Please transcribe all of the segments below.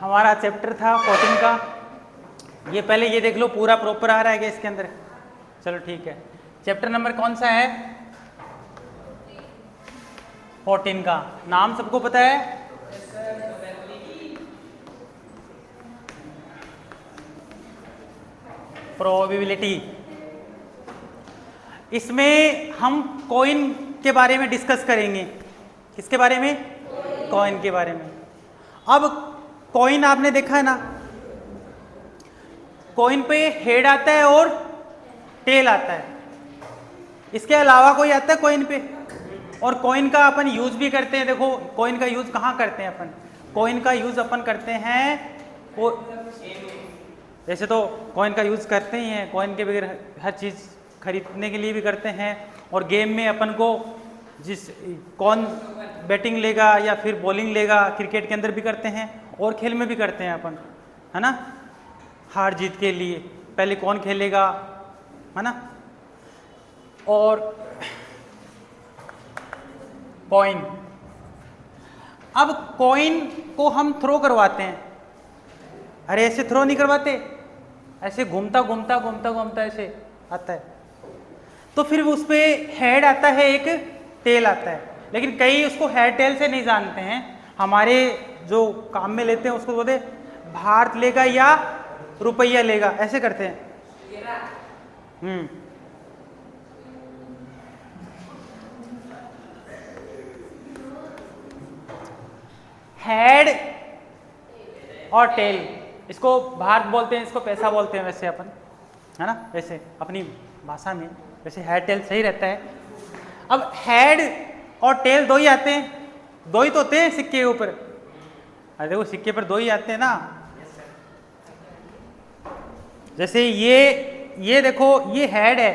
हमारा चैप्टर था 14 का। ये पहले ये देख लो पूरा प्रॉपर आ रहा है क्या इसके अंदर। चलो ठीक है। चैप्टर नंबर कौन सा है? 14 का। नाम सबको पता है? प्रोबेबिलिटी। इसमें हम कॉइन के बारे में डिस्कस करेंगे। किसके बारे में? कॉइन के बारे में। अब कॉइन आपने देखा है ना, कॉइन पे हेड आता है और टेल आता है। इसके अलावा कोई आता है कॉइन पे? और कॉइन का अपन यूज भी करते हैं। देखो कॉइन का यूज कहाँ करते हैं अपन? कॉइन का यूज अपन करते हैं वैसे तो कॉइन का यूज करते ही हैं, कॉइन के बगैर हर चीज खरीदने के लिए भी करते हैं। और गेम में अपन को जिस कौन बैटिंग लेगा या फिर बॉलिंग लेगा, क्रिकेट के अंदर भी करते हैं और खेल में भी करते हैं अपन, है ना। हार जीत के लिए पहले कौन खेलेगा, है ना। और कॉइन, अब कॉइन को हम थ्रो करवाते हैं। अरे ऐसे थ्रो नहीं करवाते, ऐसे घूमता घूमता घूमता घूमता ऐसे आता है। तो फिर उस पे हेड आता है, एक टेल आता है। लेकिन कई उसको हेड टेल से नहीं जानते हैं। हमारे जो काम में लेते हैं उसको बोलते भारत लेगा या रुपया लेगा, ऐसे करते हैं। हेड और टेल, इसको भारत बोलते हैं, इसको पैसा बोलते हैं वैसे अपन, है ना। वैसे अपनी भाषा में वैसे हेड टेल सही रहता है। अब हेड और टेल दो ही आते हैं, दो ही तो होते हैं सिक्के के ऊपर। अरे देखो सिक्के पर दो ही आते हैं ना। जैसे ये देखो, ये हेड है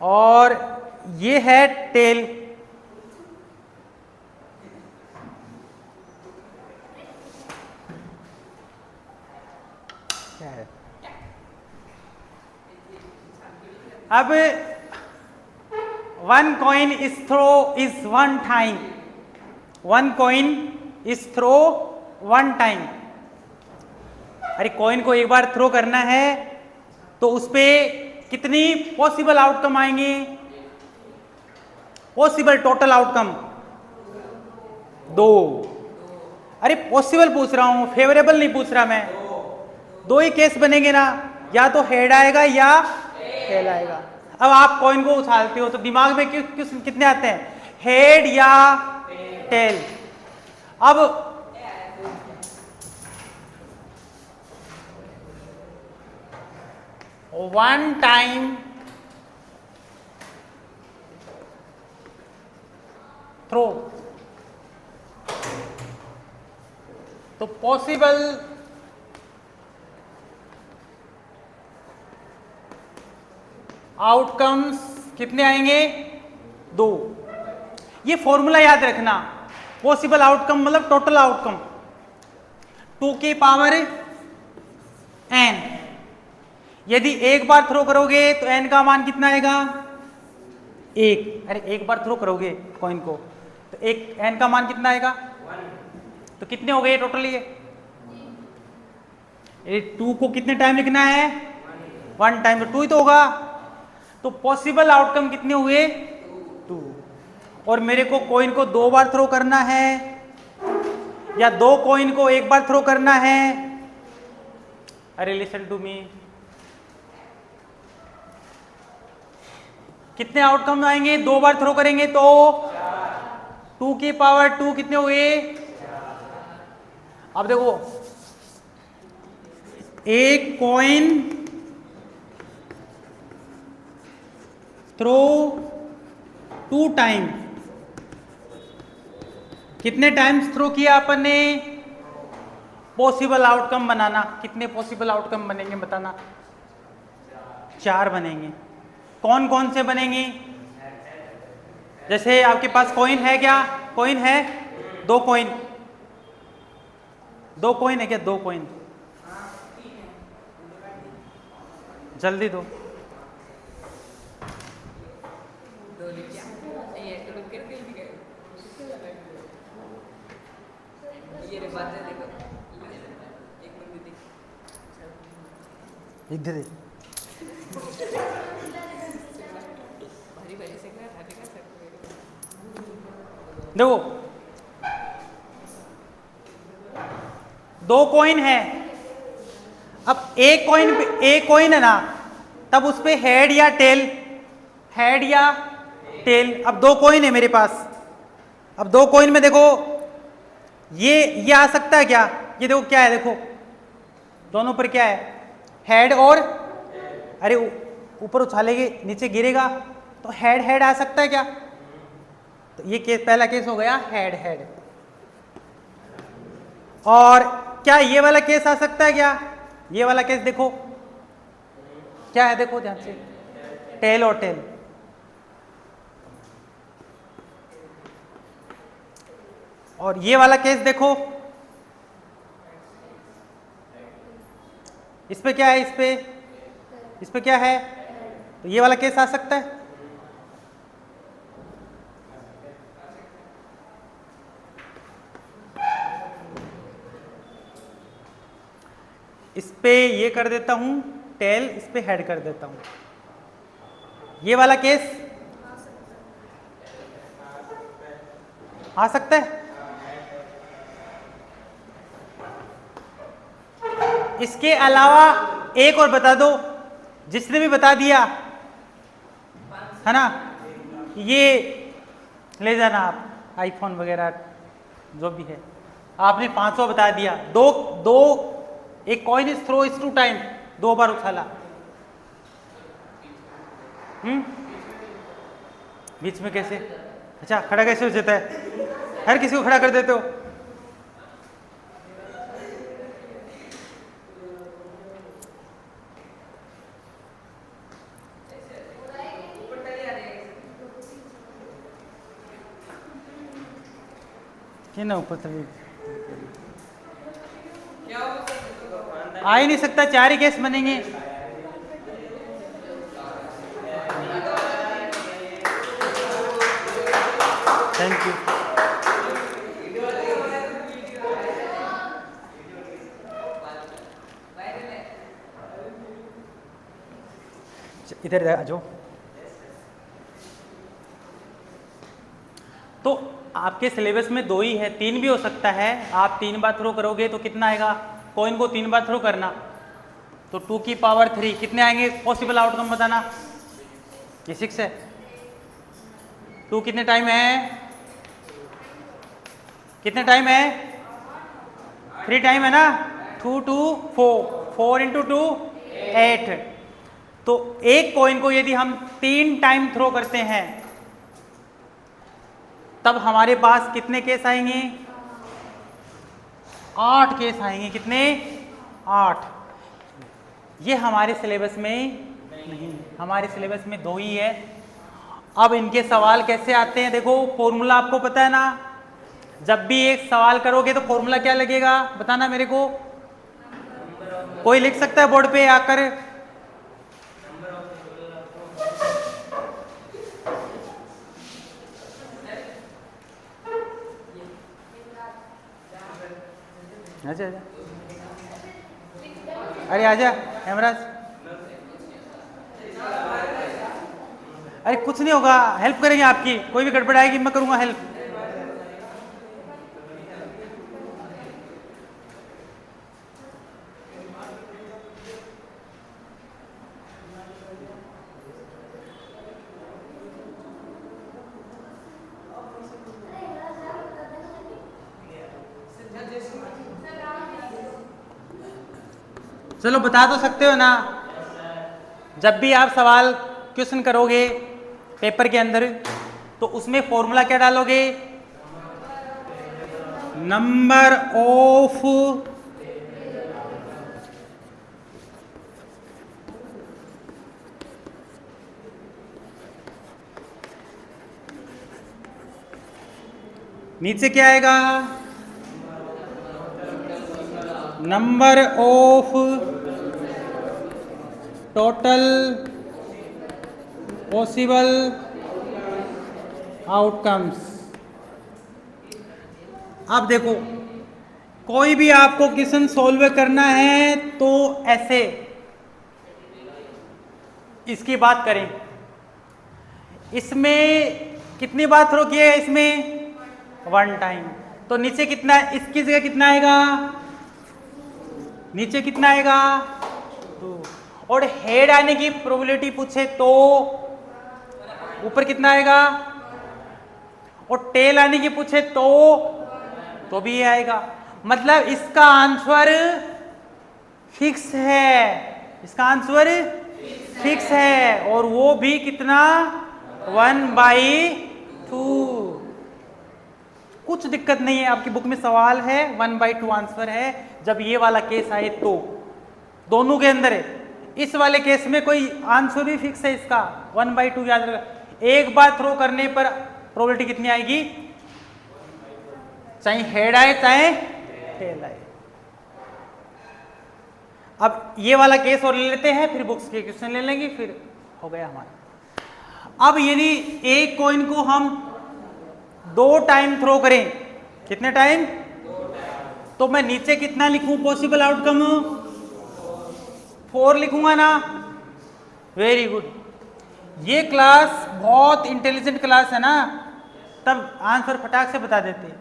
और ये है टेल। क्या है? अब one coin is throw is one time, one coin is throw one time. अरे कॉइन को एक बार थ्रो करना है तो उस पे कितनी पॉसिबल आउटकम आएंगे? Possible total outcome 2। अरे पॉसिबल पूछ रहा हूं, फेवरेबल नहीं पूछ रहा मैं। दो ही केस बनेंगे ना, या तो हेड आएगा या टेल आएगा। अब आप कॉइन को उछालते हो तो दिमाग में कितने आते हैं? हेड या टेल। अब वन टाइम थ्रो, तो पॉसिबल आउटकम्स कितने आएंगे? 2। ये फॉर्मूला याद रखना, पॉसिबल आउटकम मतलब टोटल आउटकम 2 की पावर n। यदि एक बार थ्रो करोगे तो n का मान कितना आएगा? 1। अरे एक बार थ्रो करोगे कॉइन को तो एक n का मान कितना आएगा? 1। तो कितने हो गए टोटल? ये 2 को कितने टाइम लिखना है? 1 टाइम, तो 2 ही तो होगा। तो पॉसिबल आउटकम कितने हुए? 2। और मेरे को कॉइन को 2 बार थ्रो करना है या 2 कॉइन को एक बार थ्रो करना है? अरे लिसन टू मी, कितने आउटकम आएंगे 2 बार थ्रो करेंगे तो? 2 की पावर 2 कितने हुए? अब देखो, एक कॉइन थ्रो 2 टाइम, कितने टाइम्स थ्रो किया अपन ने? पॉसिबल आउटकम बनाना, कितने पॉसिबल आउटकम बनेंगे बताना? 4 बनेंगे। कौन कौन से बनेंगे? जैसे आपके पास कॉइन है क्या? कॉइन है? 2 कॉइन, 2 कॉइन है क्या? 2 कॉइन, जल्दी दो। लिख दे। देखो, दो कॉइन है। अब एक कॉइन है ना, तब उस पे हेड या टेल, हेड या टेल। अब दो कॉइन है मेरे पास। अब दो कॉइन में देखो, ये आ सकता है क्या? ये देखो क्या है, देखो दोनों पर क्या है, हेड और, अरे ऊपर उछालेंगे नीचे गिरेगा, तो हेड हेड आ सकता है क्या? तो ये केस, पहला केस हो गया हेड हेड। और क्या ये वाला केस आ सकता है क्या? ये वाला केस देखो क्या है, देखो ध्यान से, टेल और टेल। और ये वाला केस देखो, इस पे क्या है, इस पे क्या है, तो ये वाला केस आ सकता है। इस पे ये कर देता हूं टेल, इस पे हेड कर देता हूं। ये वाला केस आ सकता है। इसके अलावा एक और बता दो, जिसने भी बता दिया है ना, ये ले जाना आप, आईफोन वगैरह जो भी है, आपने 500 बता दिया। दो एक coin is throw is two time, 2 बार उछाला। बीच में कैसे? अच्छा, खड़ा कैसे हो जाता है? हर किसी को खड़ा कर देते हो। कि ना ऊपर तभी आ ही नहीं सकता, 4 ही केस बनेंगे। Thank you. इधर आ जाओ। तो आपके सिलेबस में 2 ही है, 3 भी हो सकता है। आप 3 बार थ्रो करोगे तो कितना आएगा? कॉइन को 3 बार थ्रो करना तो 2 की पावर 3 कितने आएंगे? पॉसिबल आउटकम बताना। ये 6 है। 2 कितने टाइम है? कितने टाइम है? 3 टाइम है ना। 2 2 4, 4 इंटू 2 8। तो एक कॉइन को यदि हम 3 टाइम थ्रो करते हैं तब हमारे पास कितने केस आएंगे? 8 केस आएंगे। कितने? 8। ये हमारे सिलेबस में नहीं, हमारे सिलेबस में 2 ही है। अब इनके सवाल कैसे आते हैं? देखो, फॉर्मूला आपको पता है ना। जब भी एक सवाल करोगे तो फॉर्मूला क्या लगेगा, बताना मेरे को। कोई लिख सकता है बोर्ड पे आकर? आजा आजा, अरे आजा हेमराज। अरे कुछ नहीं होगा, हेल्प करेंगे आपकी। कोई भी गड़बड़ आएगी मैं करूंगा हेल्प। चलो बता तो सकते हो ना। जब भी आप सवाल क्वेश्चन करोगे पेपर के अंदर तो उसमें फॉर्मूला क्या डालोगे? नंबर ऑफ नीचे क्या आएगा? Number of total possible outcomes. अब देखो कोई भी आपको क्वेश्चन सॉल्व करना है तो ऐसे, इसकी बात करें, इसमें कितनी बार थ्रो किया है, इसमें 1 टाइम, तो नीचे कितना, इसकी जगह कितना आएगा, नीचे कितना आएगा 2, और हेड आने की प्रोबेबिलिटी पूछे तो ऊपर कितना आएगा, और टेल आने की पूछे तो भी ये आएगा। मतलब इसका आंसर फिक्स है, इसका आंसर फिक्स है, और वो भी कितना 1/2। कुछ दिक्कत नहीं है, आपकी बुक में सवाल है 1/2 आंसर है। जब ये वाला केस आए तो दोनों के अंदर है, इस वाले केस में कोई आंसर भी फिक्स है इसका 1/2, याद रखना। एक बार थ्रो करने पर प्रोबेबिलिटी कितनी आएगी, चाहे हेड आए चाहे टेल आए। अब ये वाला केस और ले लेते हैं, फिर बुक्स के क्वेश्चन ले लेंगे, फिर हो गया हमारा। अब यदि एक कॉइन को हम 2 टाइम थ्रो करें, कितने टाइम, तो मैं नीचे कितना लिखूं पॉसिबल आउटकम, 4 लिखूंगा ना। वेरी गुड, ये क्लास बहुत इंटेलिजेंट क्लास है ना, तब आंसर फटाक से बता देते हैं।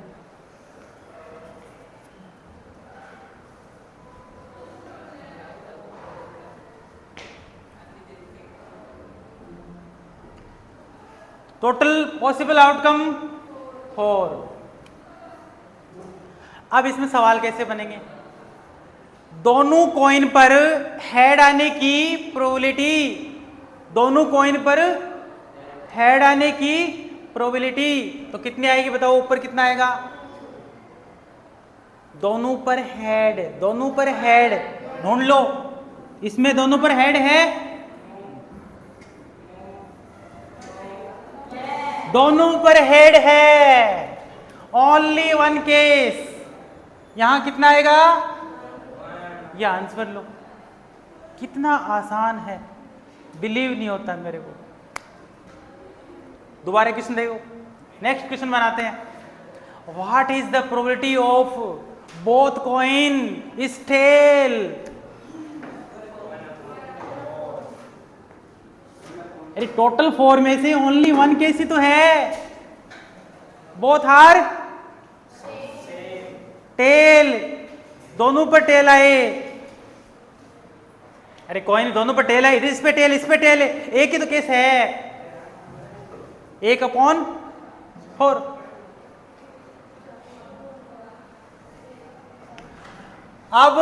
Total possible outcome 4। अब इसमें सवाल कैसे बनेंगे, दोनों कॉइन पर हेड आने की प्रोबेबिलिटी, दोनों कॉइन पर हेड आने की प्रोबेबिलिटी तो कितनी आएगी बताओ, ऊपर कितना आएगा, दोनों पर हेड, दोनों पर हेड ढूंढ लो, इसमें दोनों पर हेड है, दोनों पर हेड है, ओनली 1 केस, यहां कितना आएगा, ये आंसर लो। कितना आसान है, बिलीव नहीं होता मेरे को। दोबारा क्वेश्चन देखो, नेक्स्ट क्वेश्चन बनाते हैं। What is the probability of both coin is tail, अरे टोटल 4 में से ओनली 1 केस ही तो है, बोथ आर टेल, दोनों पर टेल आए, अरे कॉइन दोनों पर टेल है, इस पे टेल, इस पे टेल है, एक ही तो केस है, 1/4। अब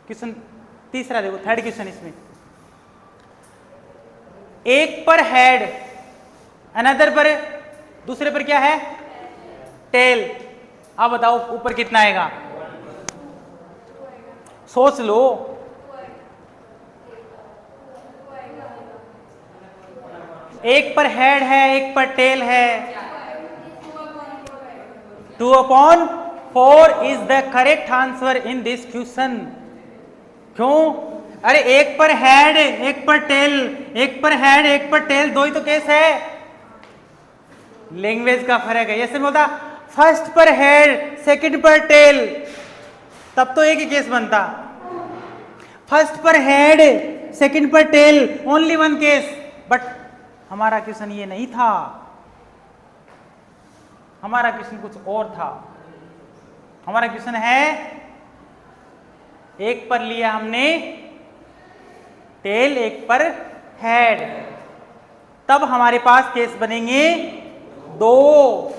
क्वेश्चन तीसरा देखो, थर्ड क्वेश्चन, इसमें एक पर हेड, अनदर पर, दूसरे पर क्या है टेल। अब बताओ ऊपर कितना आएगा, सोच लो, एक पर हेड है एक पर टेल है, 2/4 is the correct answer in this question. क्यों, अरे एक पर हेड एक पर टेल, एक पर हेड एक पर टेल, दो ही तो केस है, लैंग्वेज का फर्क है। ऐसे बोलता फर्स्ट पर हेड सेकंड पर टेल, तब तो एक ही केस बनता, फर्स्ट पर हेड सेकंड पर टेल, ओनली 1 केस। बट हमारा क्वेश्चन ये नहीं था, हमारा क्वेश्चन कुछ और था। हमारा क्वेश्चन है एक पर लिया हमने टेल, एक पर हेड, तब हमारे पास केस बनेंगे 2।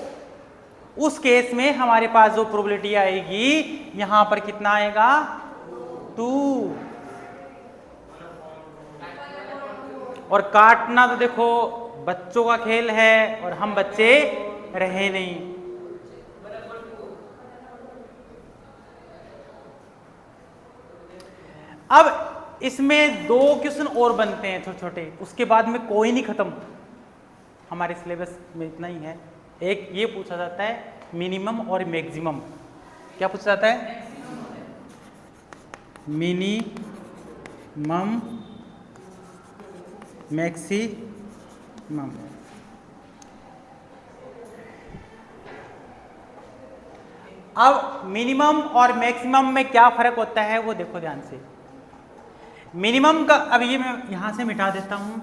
उस केस में हमारे पास जो प्रोबेबिलिटी आएगी, यहां पर कितना आएगा 2। और काटना तो देखो बच्चों का खेल है, और हम बच्चे रहे नहीं। अब इसमें 2 क्वेश्चन और बनते हैं छोटे छोटे, उसके बाद में कोई नहीं खत्म, हमारे सिलेबस में इतना ही है। एक ये पूछा जाता है मिनिमम और मैक्सिमम। क्या पूछा जाता है, मिनिमम मैक्सिमम। अब मिनिमम और मैक्सिमम में क्या फर्क होता है वो देखो ध्यान से। मिनिमम का, अब ये मैं यहां से मिटा देता हूं।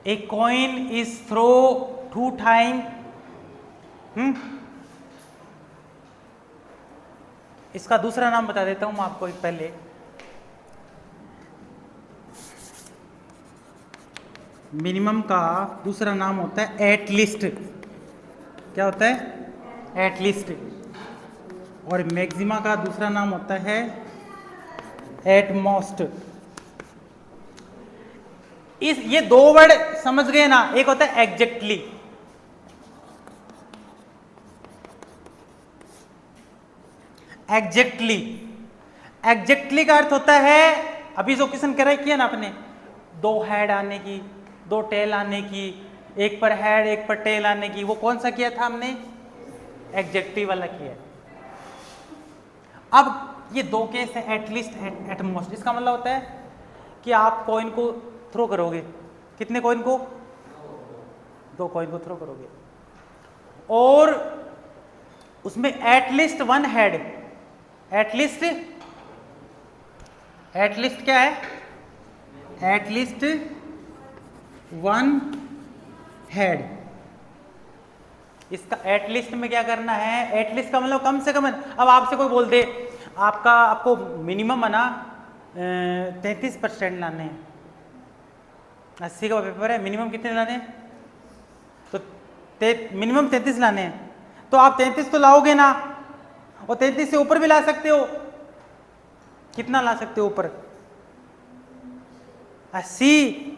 A coin is throw 2 time, इसका दूसरा नाम बता देता हूं मैं आपको पहले। मिनिमम का दूसरा नाम होता है एटलीस्ट। क्या होता है? एटलीस्ट। और मैक्सिमा का दूसरा नाम होता है एटमोस्ट। इस ये दो वर्ड समझ गए ना? एक होता है एग्जैक्टली, एग्जैक्टली। एग्जैक्टली का अर्थ होता है, अभी जो क्वेश्चन कह रहे किया ना आपने, 2 हेड आने की, 2 टेल आने की, एक पर हेड एक पर टेल आने की, वो कौन सा किया था हमने? एग्जैक्टिव वाला किया। अब ये 2 केस है, एटलीस्ट, एटमोस्ट। इसका मतलब होता है कि आप कॉइन को थ्रो करोगे, कितने कॉइन को? 2 कॉइन को थ्रो करोगे, और उसमें एटलीस्ट 1 हेड, एटलीस्ट क्या है? At least 1 head. इसका एटलीस्ट में क्या करना है? एटलीस्ट का मतलब कम से कम। अब आपसे कोई बोल दे आपको मिनिमम है ना 33% लाने हैं, 80 का पेपर है, मिनिमम कितने लाने हैं? तो मिनिमम 33 लाने हैं, तो आप 33 तो लाओगे ना, और 33 से ऊपर भी ला सकते हो। कितना ला सकते हो ऊपर? 80।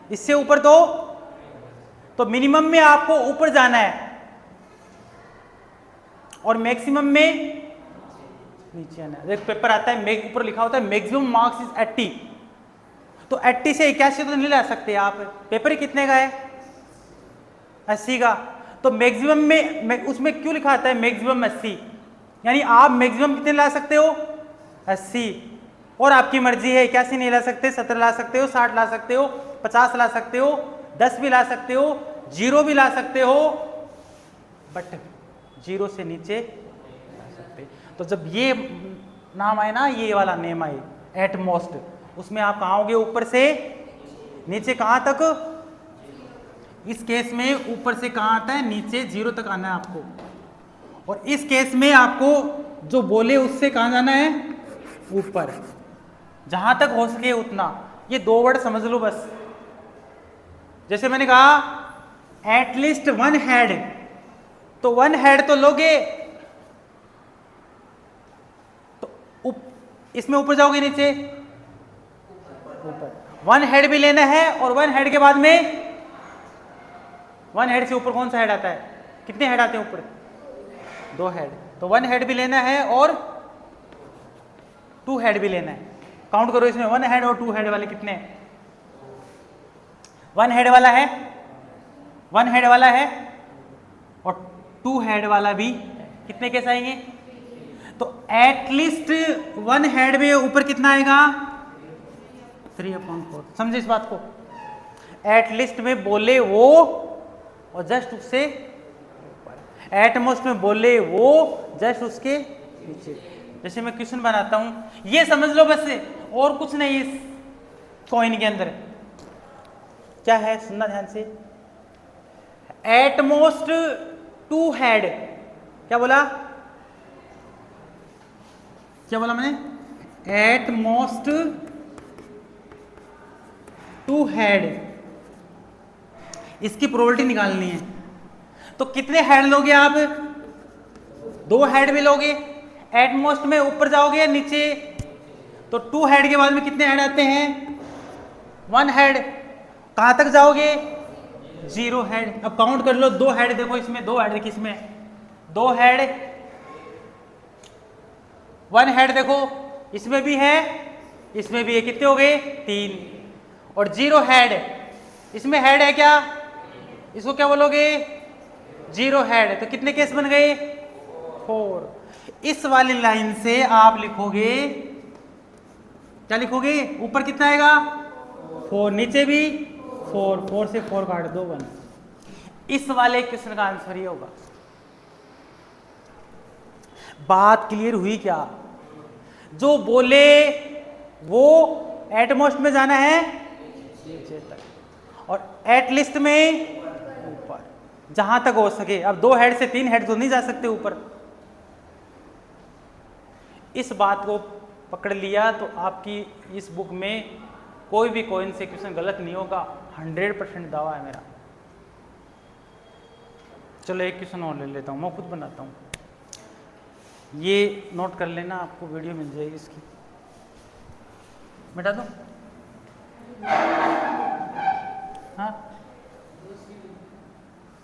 इससे ऊपर तो मिनिमम में आपको ऊपर जाना है, और मैक्सिमम में नीचे आना है। एक पेपर आता है, ऊपर लिखा होता है मैक्सिमम मार्क्स इज 80, तो 80 से 81 तो नहीं ला सकते आप। पेपर ही कितने का है? 80 का। तो मैक्सिमम में उसमें क्यों लिखा आता है मैक्सिमम 80? यानी आप मैक्सिमम कितने ला सकते हो? 80। और आपकी मर्जी है, 81 नहीं ला सकते, 70 ला सकते हो, 60 ला सकते हो, 50 ला सकते हो, 10 भी ला सकते हो, 0 भी ला सकते हो, बट 0 से नीचे ला सकते। तो जब ये नाम आए ना, ये वाला नेम आए एटमोस्ट, उसमें आप कहाँ होगे? ऊपर से नीचे। कहाँ तक? इस केस में ऊपर से कहाँ आता है? नीचे 0 तक आना है आपको। और इस केस में आपको जो बोले उससे कहाँ जाना है? ऊपर, जहां तक हो सके उतना। ये 2 वर्ड समझ लो बस। जैसे मैंने कहा एटलीस्ट 1 हेड, तो 1 हेड तो लोगे, तो इसमें ऊपर जाओगे नीचे, ऊपर। 1 हेड भी लेना है, और 1 हेड के बाद में 1 हेड से ऊपर कौन सा हेड आता है? कितने हेड आते हैं ऊपर? 2 हेड। तो 1 हेड भी लेना है और 2 हेड भी लेना है। काउंट करो इसमें 1 हेड और 2 हेड वाले कितने? 1 हेड वाला है, 1 हेड वाला है, और 2 हेड वाला भी। कितने केस आएंगे? तो एटलीस्ट 1 हेड में ऊपर कितना आएगा? 3/4। समझे इस बात को? एटलीस्ट में बोले वो, और जस्ट उससे ऊपर। एटमोस्ट में बोले वो, जस्ट उसके नीचे। जैसे मैं क्वेश्चन बनाता हूं, ये समझ लो बस, और कुछ नहीं। इस कॉइन के अंदर क्या है, सुनना ध्यान से। At most 2 head. क्या बोला? क्या बोला मैंने? At most 2 head. इसकी प्रोबेबिलिटी निकालनी है। तो कितने हेड लोगे आप? 2 हेड भी लोगे। एटमोस्ट में ऊपर जाओगे या नीचे? तो 2 हेड के बाद में कितने हेड आते हैं? 1 हेड। कहां तक जाओगे? 0 हेड। अब काउंट कर लो, 2 हेड देखो इसमें, 2 हेड देखो इसमें, 2 हेड, 1 हेड देखो इसमें भी है, इसमें भी है। कितने हो गए? 3। और 0 हेड, इसमें हेड है क्या? इसको क्या बोलोगे? 0 हेड। तो कितने केस बन गए? 4। इस वाली लाइन से आप लिखोगे, क्या लिखोगे? ऊपर कितना आएगा? 4, नीचे भी 4, 4 से 4 काट दो 1। इस वाले क्वेश्चन का आंसर ये होगा। बात क्लियर हुई क्या? जो बोले वो एटमोस्ट में जाना है नीचे तक और एटलिस्ट में ऊपर, जहां तक हो सके। अब 2 हेड से 3 हेड तो नहीं जा सकते ऊपर। इस बात को पकड़ लिया तो आपकी इस बुक में कोई भी कॉइन से क्वेश्चन गलत नहीं होगा, 100% दावा है मेरा। चलो एक क्वेश्चन और ले लेता हूँ, मैं खुद बनाता हूँ। ये नोट कर लेना, आपको वीडियो मिल जाएगी इसकी। मिटा दो। हाँ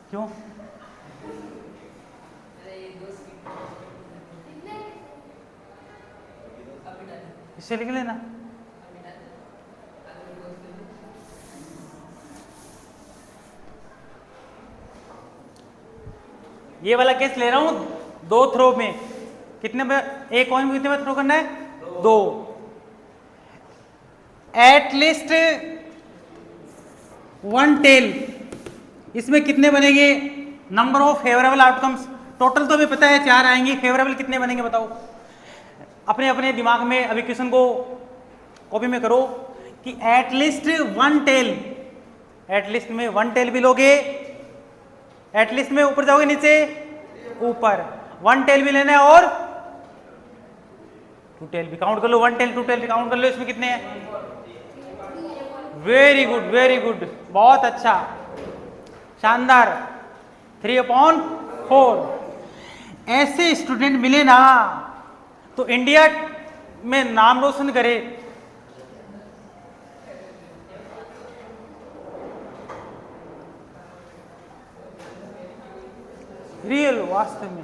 क्यों? इसे लिख लेना। ये वाला केस ले रहा हूं 2 थ्रो में। कितने में एक कॉइन कितने में थ्रो करना है? 2। एटलीस्ट 1 टेल, इसमें कितने बनेंगे? Number of favourable outcomes. Total तो हमें पता है 4 आएंगे, फेवरेबल कितने बनेंगे बताओ? अपने अपने दिमाग में अभी क्वेश्चन को कॉपी में करो कि एटलीस्ट 1 टेल, एटलीस्ट में 1 टेल भी लोगे, एटलीस्ट में ऊपर जाओगे नीचे ऊपर, 1 टेल भी लेना है और 2 टेल भी काउंट कर लो। 1 टेल 2 टेल भी काउंट कर लो। इसमें कितने हैं? वेरी गुड, वेरी गुड, बहुत अच्छा, शानदार। 3/4 ऐसे स्टूडेंट मिले ना तो इंडिया में नाम रोशन करे। रियल, वास्तव में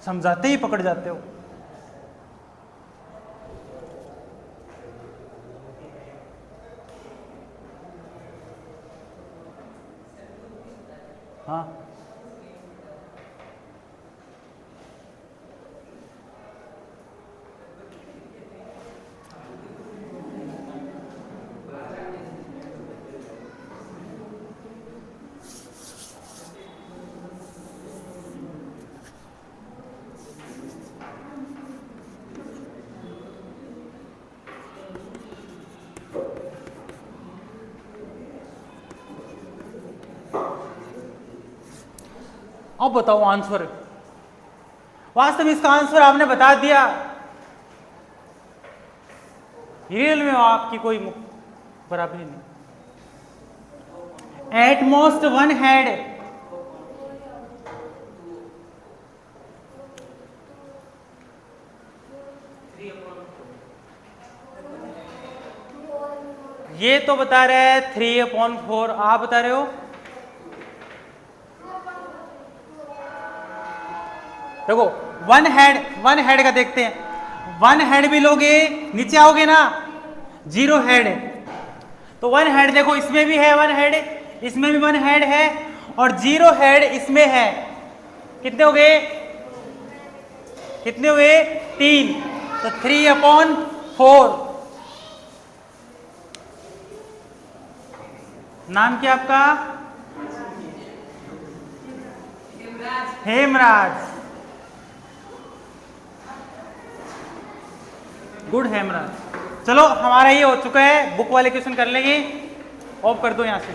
समझाते ही पकड़ जाते हो। हाँ अब बताओ आंसर। वास्तव में इसका आंसर आपने बता दिया। रियल में आपकी कोई बराबरी नहीं। एट मोस्ट 1 हेड, ये तो बता रहा है 3/4, आप बता रहे हो देखो 1 हेड का देखते हैं। 1 हेड भी लोगे, नीचे आओगे ना 0 हेड, तो 1 हेड देखो इसमें भी है 1 हेड, इसमें भी 1 हेड है और 0 हेड इसमें है। कितने हो गए? कितने हुए? 3। तो 3/4। नाम क्या आपका? हेमराज। गुड हेमराज। चलो हमारा ये हो चुका है, बुक वाले क्वेश्चन कर लेंगे। ऑफ कर दो यहां से।